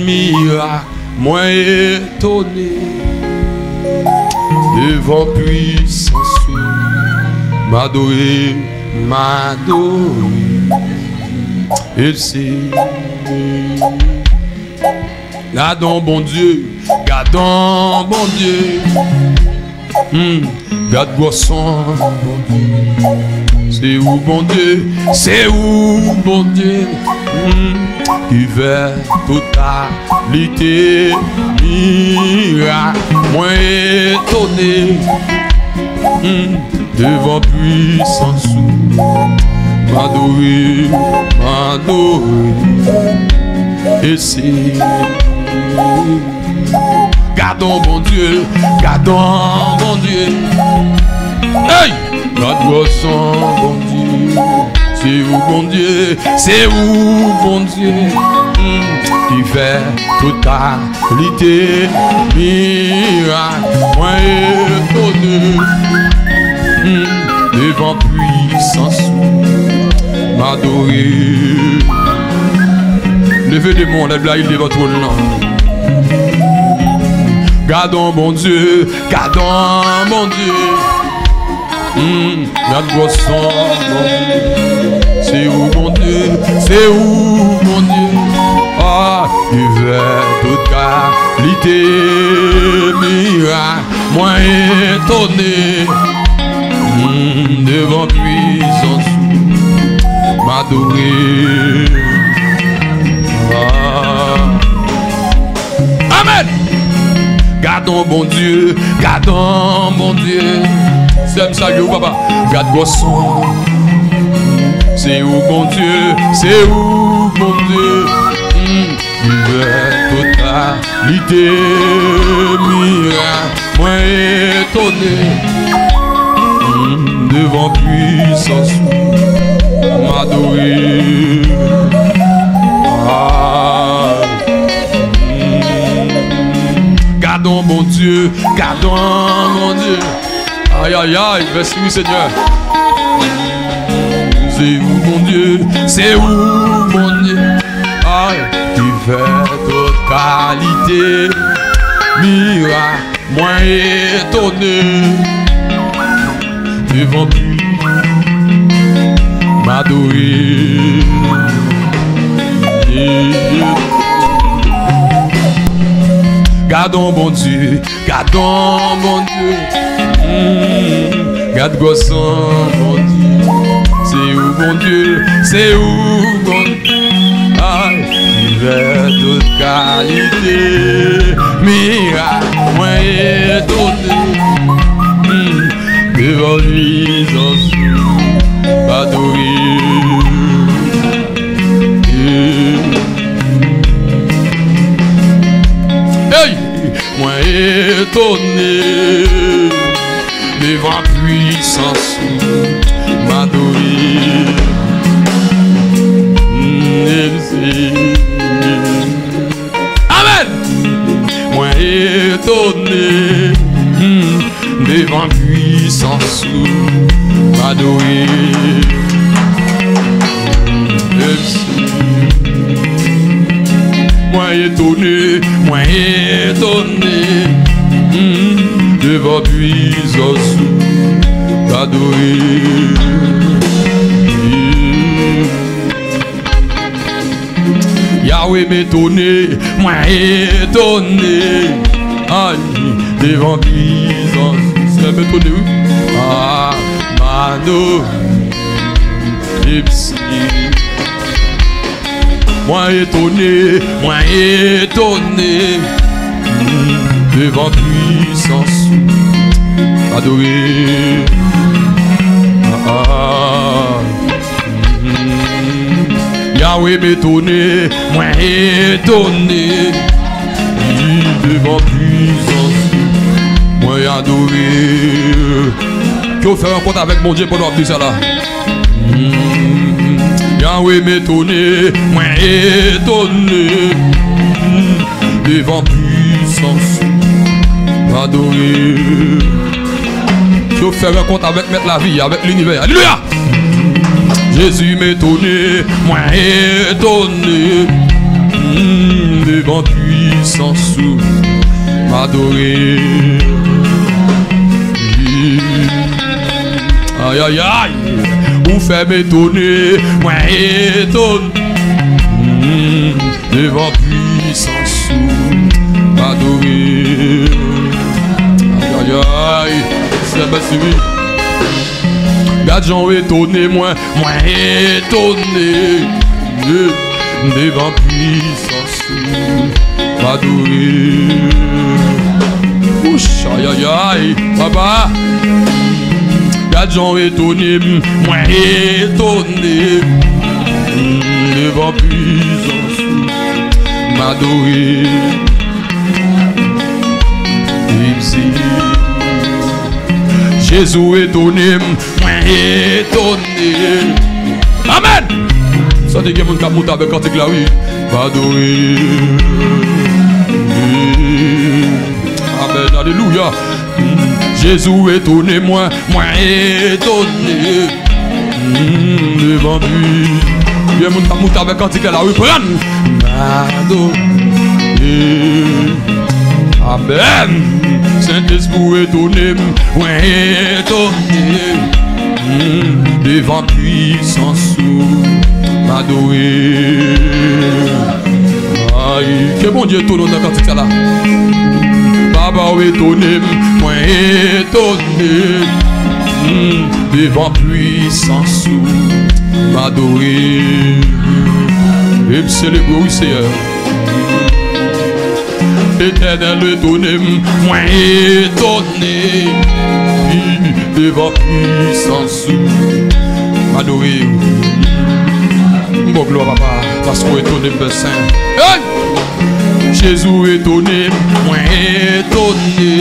miracle, moi étonné, devant puissance, m'adorer, et c'est gardons bon Dieu, gardons bon Dieu, garde son bon Dieu, c'est où bon Dieu, c'est où bon Dieu, qui fait totalité, miracle, moi étonné, devant puissance, m'adorer, et c'est gardons bon Dieu, gardons bon Dieu, hey, garde son bon Dieu, c'est où bon Dieu, c'est où bon Dieu, qui fait totalité, miracle, moi étonné, devant puissance, m'adorer. Levez des monts, lève la île de votre nom. Gardons bon Dieu, gardons bon Dieu. Garde son bon Dieu. C'est où bon Dieu, c'est où bon Dieu. Ah, il fait toute qualité, miracle, moi étonné. Devant puissance, m'adorer. Amen. Gardons bon Dieu, gardons bon Dieu. C'est ça que papa. Garde son. C'est où bon Dieu, c'est où bon Dieu. Totalité, miracle, moi étonné. Devant puissance, m'adorer. Gardons bon Dieu, gardons mon Dieu. Aïe aïe aïe, merci oui Seigneur. C'est où mon Dieu, c'est où mon Dieu. Aïe, qui fait toute qualité, miracle, moi étonné. Devant lui, m'adorer. Gardons bon Dieu, gardons bon Dieu. Garde gosson bon Dieu. C'est où bon Dieu, c'est où bon Dieu. Aïe, il fait toute qualité, miracle, moi étonné. Devant lui, m'adorer. Hey, moi étonné, devant puissance, m'adorer. Amen. Moi étonné, devant puissance, m'adorer. Moi étonné, devant puissance, m'adorer. Yahweh m'étonné, moi étonné, devant puissance. C'est m'étonné, oui. Ah, Mano, Ipsi. Moi étonné, devant puissance, adoré. Yahweh m'étonné, moi étonné, devant puissance, moi adoré. Qui va faire un compte avec mon Dieu pour nous dire ça là? Yahweh m'étonné, moi étonné, devant puissance, adoré. Qui va faire un compte avec mettre la vie, avec l'univers. Alléluia! Jésus m'étonné, moi étonné, devant devant puissance m'adorer. Aïe aïe aïe, vous faites m'étonner, moi étonne. Devant puissance m'adorer. Aïe aïe aïe, c'est bien suivi. Gade j'en étonné, moi étonné. Devant puissance m'adorer. Ouch, aïe aïe aïe, papa. Gade j'en étonné, moi étonné. Devant puissance m'adorer. Jésus étonné, moi étonné. Amen. Ça dit que mon cap monte avec cantique là, oui. M'adorer. Amen, alléluia. Jésus étonné, moi étonné. Devant lui. Bien mon cap monte avec cantique là, oui. Prends. M'adorer. Amen. Saint-Esprit étonné, moi étonné. Devant puissance m'adorer. Aïe, que bon Dieu étonné dans quand c'est là. Papa étonné, moi étonné. Devant puissance m'adorer. Et c'est le beau Seigneur. Éternel étonné, moi étonné. Devant puissance m'adorer. Bon gloire papa, parce qu'on étonné le Saint. Hey! Jésus étonné, moi étonné.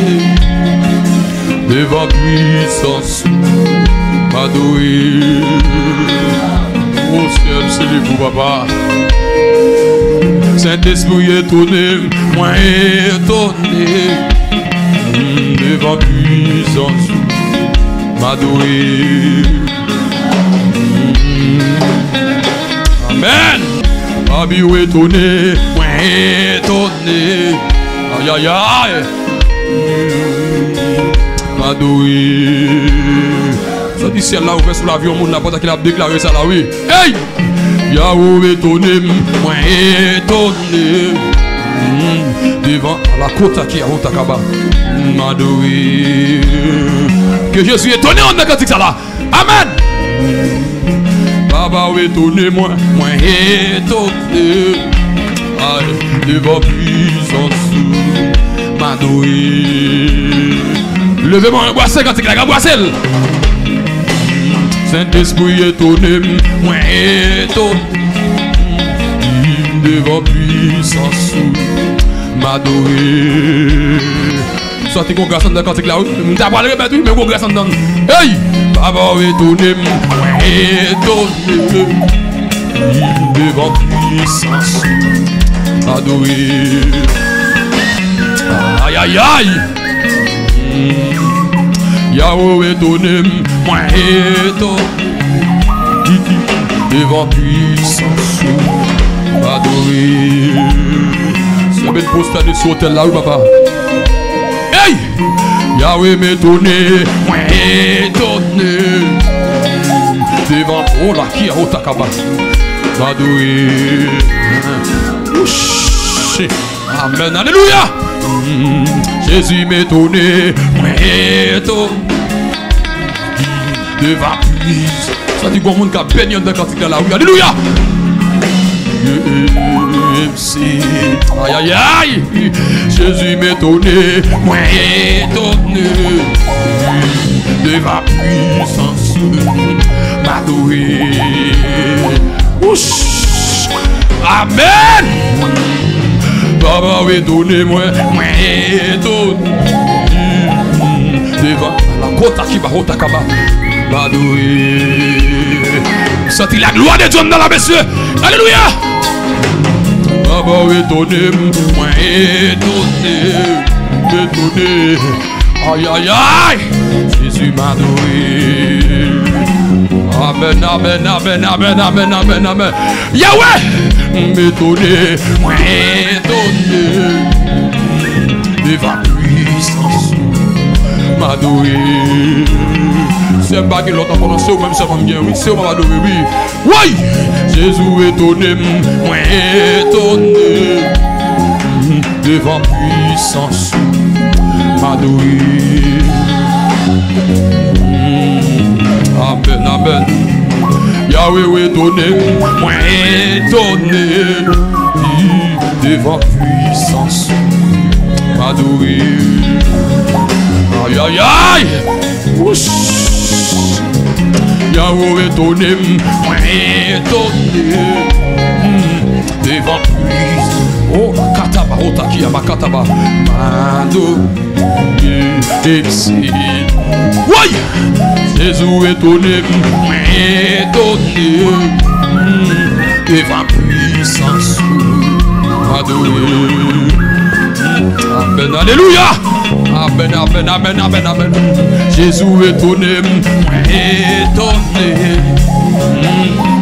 Devant puissance m'adorer. Oh Seigneur, c'est le beau papa. Saint-Esprit étonné, moi étonné. Devant puissance m'adorer. Amen. Babi ou étonné, moi étonné. Aïe aïe aïe. M'adorer. Ça dit ciel là ouvert sous l'avion, monde n'a pas qu'il a déclaré ça là, oui. Hey! Yahweh étonné, moi étonné. Devant la côte qui a Otakaba. M'adorer. Que je suis étonné en négatif ça là. Amen. Baba étonné, moi étonné. Aïe, devant puissance m'adorer. Levez-moi un boisson quand il a un boisson. Saint-Esprit étonné, moi étonné. Devant puissance m'adorer. Sortez qu'on garçon dans le cantique là, oui. T'as pas le remettre, oui, mais qu'on garçon dans. Hey! Papa étonné, étonné. Devant puissance m'adorer. Aïe aïe aïe. Yahweh étonné, moi étonné. Devant puissance m'adorer. C'est belle poster de ce hôtel là, oui papa. Hey! Yahweh m'étonné, moi étonné. Devant, oh là, qui a Otakaba. M'adorer. Amen, alléluia. Jésus m'étonné, moi étonné. Devant puissance. Ça dit qu'on monde qui a baigné dans le cantique là, oui, alléluia. Aïe aïe aïe. Jésus m'étonné, moi étonné. Devant puissance m'adorer. Amen. Baba étonné, moi étonné. Devant la côte qui va Otakaba m'adorer. Sentez la gloire de Dieu dans la messieurs. Alléluia. Baba étonné, moi étonné. Étonné. Aïe aïe aïe. Jésus m'a adoré. Amen, amen, amen, amen, amen, amen, amen. Yahweh m'étonné, moi étonné. m'adorer. C'est un baguette l'autre pendant c'est même ça va bien oui c'est m'adorer oui. Oui, Jésus étonné, moi étonné devant puissance m'adorer. Amen, amen. Yahweh étonné, moi étonné devant puissance m'adorer. Aïe aïe aïe. Ouch. Yahweh étonné, moi étonné devant puissance. Oh, kataba, otaki, amakataba, m'adorer. Oui, Jésus étonné, devant puissance, adorer. Amen, alléluia. Amen, amen, amen, amen, amen. Jésus étonné,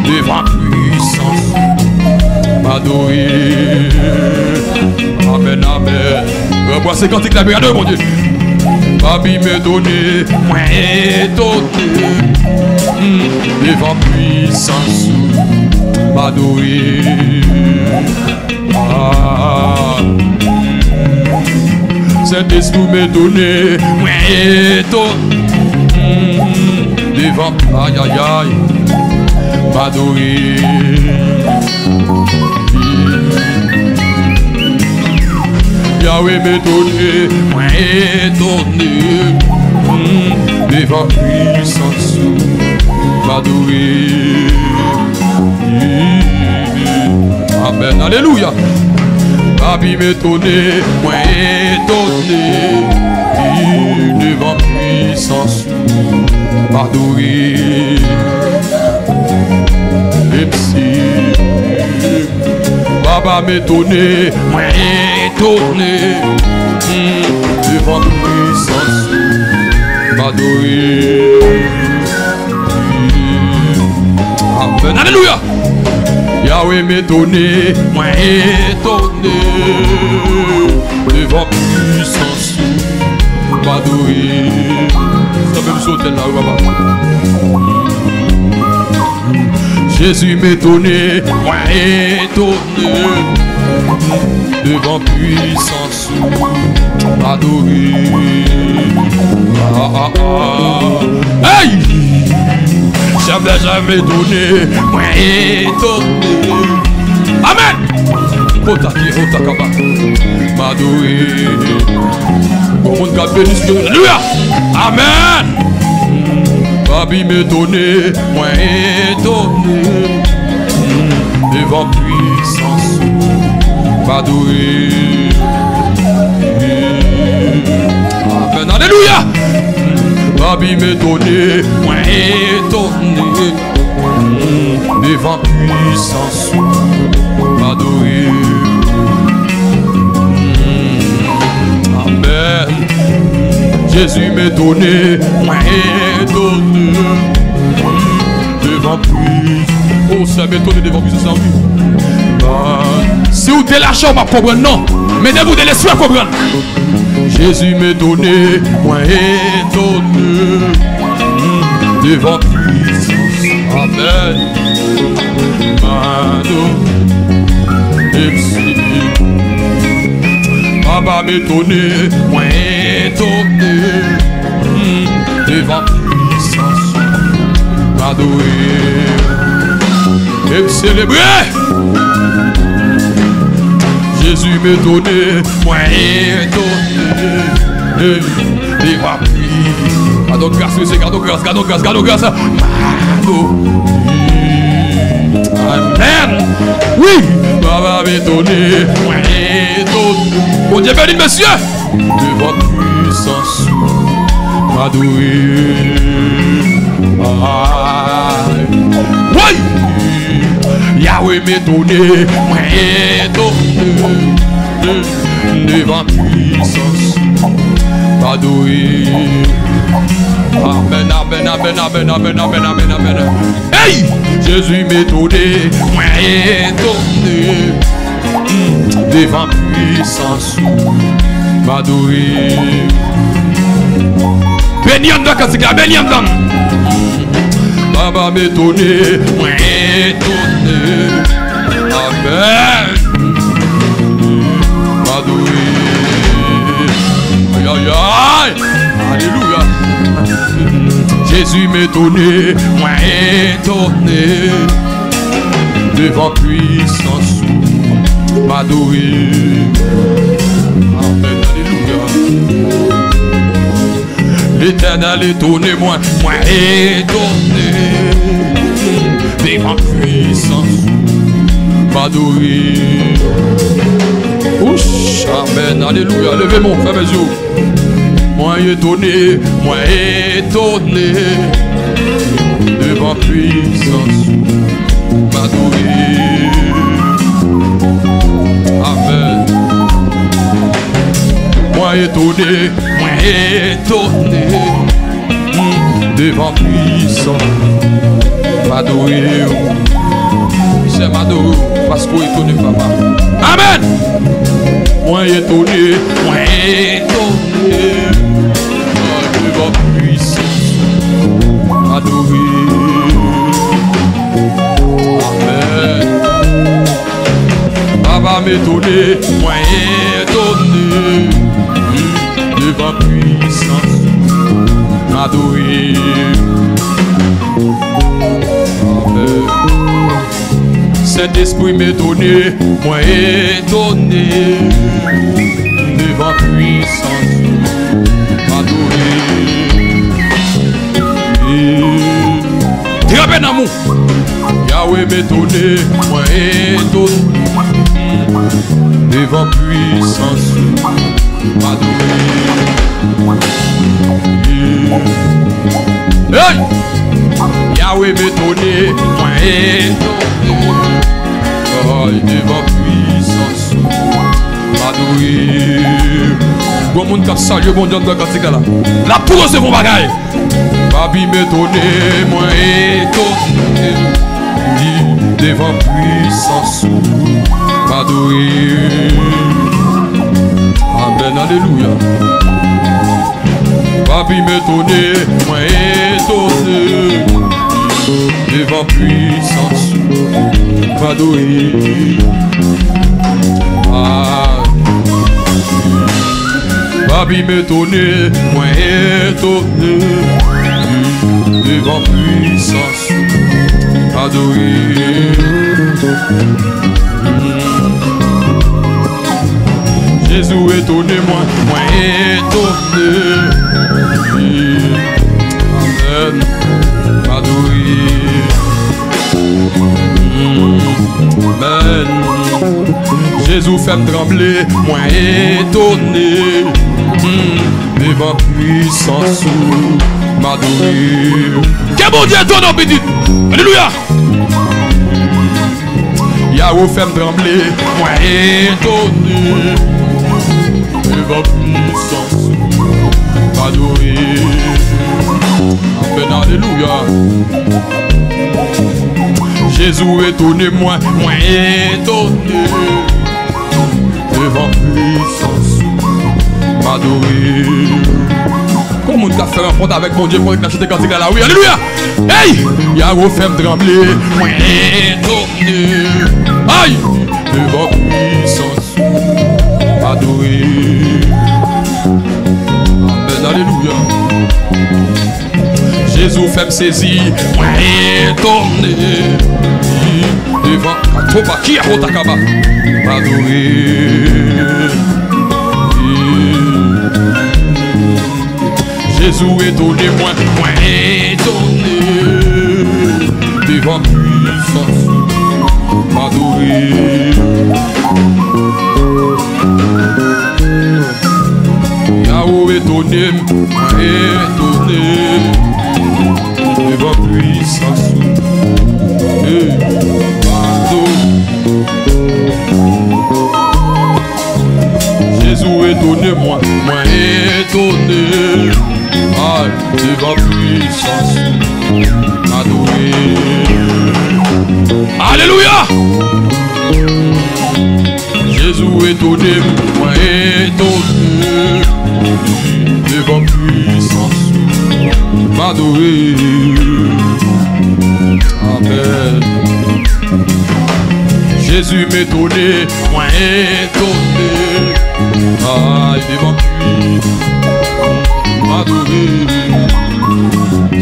devant puissance, adorer. Amen, amen. Voici cantique la prière de mon Dieu. Papi me donné, moi étonné, devant puissance, m'adorer. Saint-Esprit me donné, moi étonné, devant, aïe aïe aïe, m'adorer. Yahweh me donné, moi étonné, devant puissance, m'adorer. Amen, alléluia. Papi me donné, moi étonné, devant puissance, m'adorer. Baba m'étonné, moi étonné, devant puissance, m'adorer. Amen, alléluia. Yahweh m'étonné, moi étonné, devant puissance, m'adorer. Ça même sauter là, baba. Jésus m'étonné, moi étonné, devant puissance, adorer. Hey! J'avais jamais donné, moi étonné. Amen! Otaki, otakaba, m'adorer. Bon monde qui a béni ce Dieu. Alléluia! Amen! Papi m'étonné, moi étonné, devant puissance, m'adorer. Amen, alléluia. Papi m'étonné, moi étonné, devant puissance, m'adorer. Amen. Jésus m'étonné, moi étonné, devant puissance. Oh, ça m'étonné devant puissance en vie. Si vous avez l'argent, vous ne comprenez non. Mais de vous de l'esprit, vous comprenez. Jésus m'étonné, moi étonné, devant puissance. Amen. Papa m'étonné, moi étonné, devant puissance, m'adorer et me célébrer. Jésus m'étonné, moi étonné, devant puissance. Gardons grâce, monsieur, gardons grâce, gardons grâce, gardons grâce. Amen. Oui, Papa m'étonné, moi étonné. Bon Dieu béni, monsieur, devant puissance, m'adorer. Oui, Yahweh m'étonné, moi étonné, devant puissance, m'adorer. Amen, amen, amen, amen, amen, amen, amen, amen. Hey, Jésus m'étonné, moi étonné, devant puissance, m'adorer. Béniam dans Katika, béniam dans. Papa m'étonné, moi étonné. Amen. M'adoré. Aïe aïe aïe. Alléluia. Jésus m'étonné, moi étonné. Devant puissance, m'adoré. Amen. Alléluia. L'Éternel étonné, moi étonné. Devant puissance, m'adorer. Ouch, amen, alléluia. Levez mon frère, mes yeux. Moi étonné, devant puissance, m'adorer. Amen. Moi étonné, devant puissance, m'adorer. C'est m'adorer parce qu'on est étonné, papa. Amen. Moi étonné, devant puissance, m'adorer. Amen. Papa m'étonné, moi étonné, devant puissance, m'adorer. Amen. Saint-Esprit m'étonné, moi étonné, devant puissance, m'adorer. Très bien amour. Yahweh m'étonné, moi étonné, devant puissance, m'adorer. Hey! Yahweh m'étonné, moi étonné, devant puissance, m'adorer. Bon monde qui a salué bon Dieu dans Katika là. La pour c'est mon bagaille. Babi m'étonné, moi étonné, devant puissance, m'adorer. Amen, alléluia. Babi m'étonné, moi étonné, devant puissance, m'adorer. Babi m'étonné, moi étonné, devant puissance, m'adorer. Jésus étonné, moi étonné. Amen. M'adorer. Amen. Jésus fait me trembler, moi étonné. Devant puissance, m'adorer. Que bon Dieu donne au petit. Alléluia. Yahweh fait me trembler, moi étonné. Devant puissance, m'adorer. Amen, alléluia. Jésus étonné, moi étonné. Devant puissance, m'adorer. Comment on t'a fait un compte avec mon Dieu pour acheter quand il est là? Oui, alléluia. Hey! Yahweh fait me trembler, moi étonné. Aïe! Devant puissance, m'adorer. Amen, alléluia. Jésus fait me saisir, moi étonné. Devant Katoba, qui a Rotakaba, m'adorer. Jésus étonné, moi étonné, devant puissance, m'adorer. Yahweh étonné, moi étonné, devant puissance, Jésus étonné, moi étonné. Devant puissance, m'adorer. Alléluia. Jésus étonné, moi étonné. Devant puissance, m'adorer. Amen. Jésus m'étonné, moi étonné. Ah, il devant lui, m'adorer.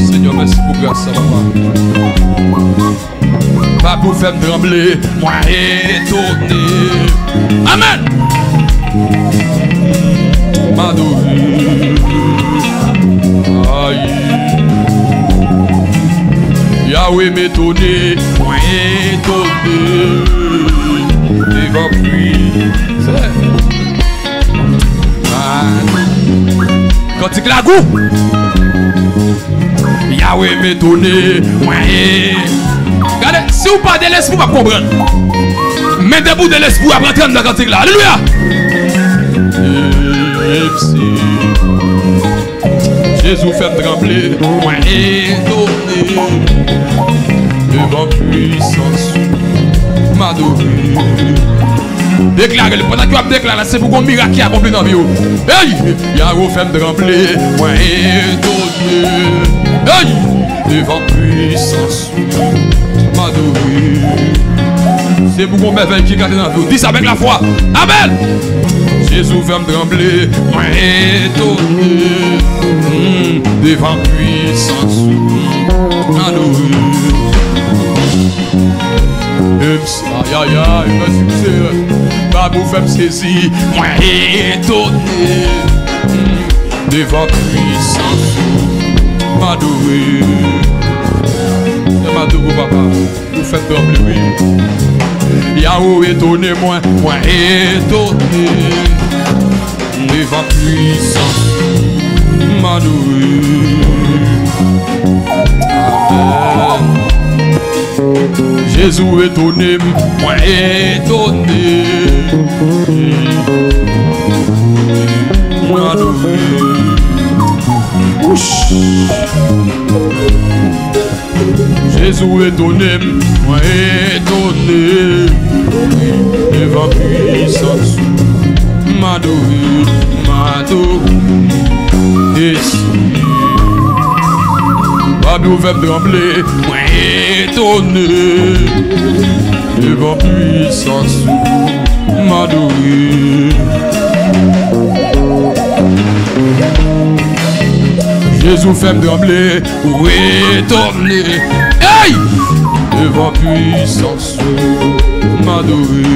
Seigneur, merci pour grâce, papa. Pas pour faire me trembler, moi étonné. Amen. M'adorer. Aïe. Yahweh m'étonné, moi étonné. Devant lui, c'est quand il la goût. Yahweh m'étonné, moi regardez, si vous parlez de l'esprit, vous ne comprendre. Mais debout de l'esprit, vous apprenez dans le cantique là. Alléluia. Jésus fait me trembler, moi étonné. Devant puissance, m'adorer. Déclarez-le, pendant que tu as déclaré, c'est pour qu'on miracle qui a accompli dans la vie. Hey, Yahweh fait me trembler, moi étonné. Hey, devant puissance, m'adorer. C'est pour qu'on merveille qui garde dans la vie. Dis ça avec la foi. Amen. Jésus fait me trembler, moi étonné. Devant puissance, m'adorer. Aïe aïe aïe, merci monsieur. Babou fait me saisir, moi étonné. Devant puissance, m'adorer. C'est m'adorer papa, vous faites trembler oui. Yahweh étonné moi étonné. Devant puissance, m'adorer. Amen. Jésus étonné, moi étonné. Moi adoré. Jésus étonné, moi étonné. Devant puissance, m'adorer, m'adorer. Babou fait me trembler, moi étonné. Devant puissance, m'adorer. Jésus fait me trembler, moi étonné. Hey! Devant puissance, m'adorer.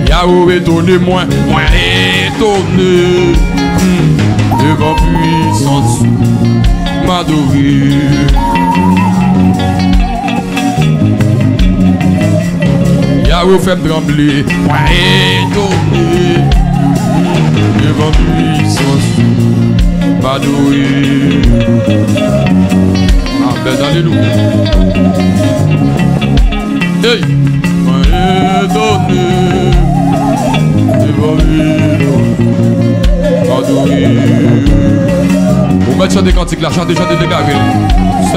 Yahweh étonné, moi étonné. Devant puissance, m'adorer. Yahweh fait me trembler, moi étonné. Devant puissance, m'adorer. Amen, alléluia. Hey, moi étonné. Devant puissance, m'adorer. Vous mettez des cantiques, l'argent déjà déclaré.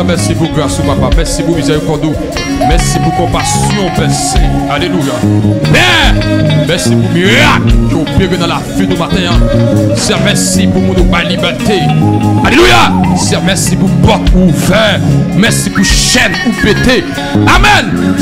Merci pour grâce, papa. Merci pour miséricorde. Merci pour compassion, merci. Alléluia. Merci pour miracle qui opère dans la vie du matin. Merci pour mon liberté. Alléluia. Merci pour porte ouverte. Merci pour chaîne ou pété. Amen.